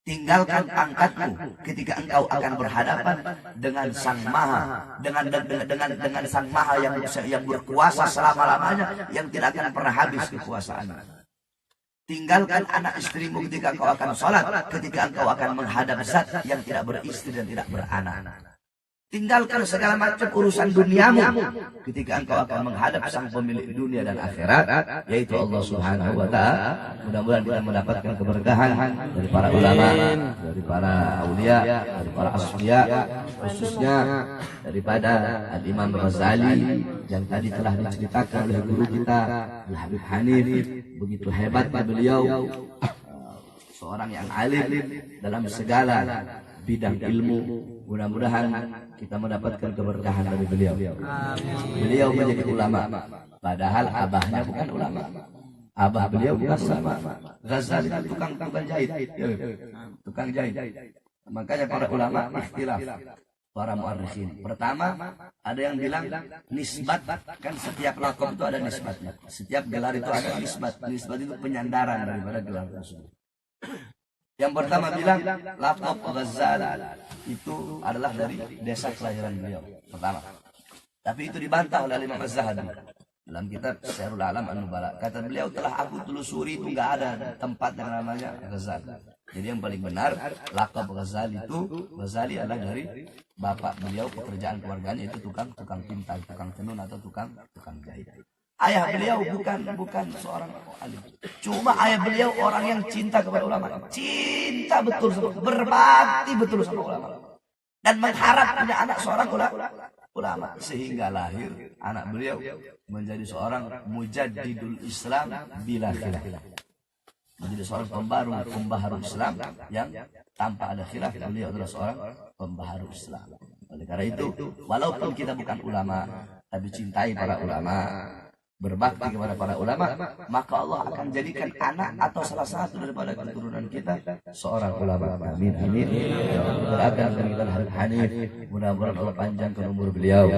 Tinggalkan pangkatmu ketika engkau akan berhadapan dengan Sang Maha, dengan Sang Maha yang berkuasa selama-lamanya, yang tidak akan pernah habis kekuasaannya. Tinggalkan anak istrimu ketika engkau akan sholat, ketika engkau akan menghadap zat yang tidak beristri dan tidak beranak. Tinggalkan segala macam urusan duniamu ketika engkau akan menghadap sang pemilik dunia dan akhirat, yaitu Allah Subhanahu wa Ta'ala. Mudah-mudahan kita mendapatkan keberkahan dari para ulama, dari para aulia, dari para asfiya, khususnya daripada Al-Imam Ghazali yang tadi telah diceritakan oleh guru kita Al-Habib Hanif. Begitu hebatnya beliau, seorang yang alim dalam segala bidang ilmu. Mudah-mudahan kita mendapatkan keberkahan dari beliau. Beliau menjadi ulama, padahal abahnya bukan ulama. Abah beliau bukan ulama. Ghazali itu tukang jahit, tukang jahit. Makanya para ulama ikhtilaf, para muarrikhin. Pertama, ada yang bilang nisbat, kan setiap laqab itu ada nisbatnya. Setiap gelar itu ada nisbat. Nisbat itu penyandaran daripada gelar tersebut. Yang pertama bilang laqab Ghazali itu adalah dari desa kelahiran beliau. Pertama. Tapi itu dibantah oleh Imam Az-Zahabi dalam kitab Syiarul Alam An-Nubala. Kata beliau, telah aku telusuri itu enggak ada tempat yang namanya Ghazali. Jadi yang paling benar laqab Ghazali itu, Ghazali adalah dari bapak beliau, pekerjaan keluarganya itu tukang tinta, tukang tenun atau tukang jahit. Ayah beliau bukan seorang alim. Cuma ayah beliau orang yang cinta kepada ulama. Cinta betul, berbakti betul sama ulama. Dan mengharap punya anak seorang ulama. Sehingga lahir anak beliau menjadi seorang mujaddidul Islam bila khilaf. Menjadi seorang pembaharu Islam yang tanpa ada khilaf. Beliau adalah seorang pembaharu Islam. Oleh karena itu, walaupun kita bukan ulama, tapi cintai para ulama, berbakti kepada para ulama, maka Allah akan jadikan anak atau salah satu daripada keturunan kita seorang ulama. Amin, amin. Doakan kita Habib Hanif, mudah-mudahan Allah panjangkan umur beliau.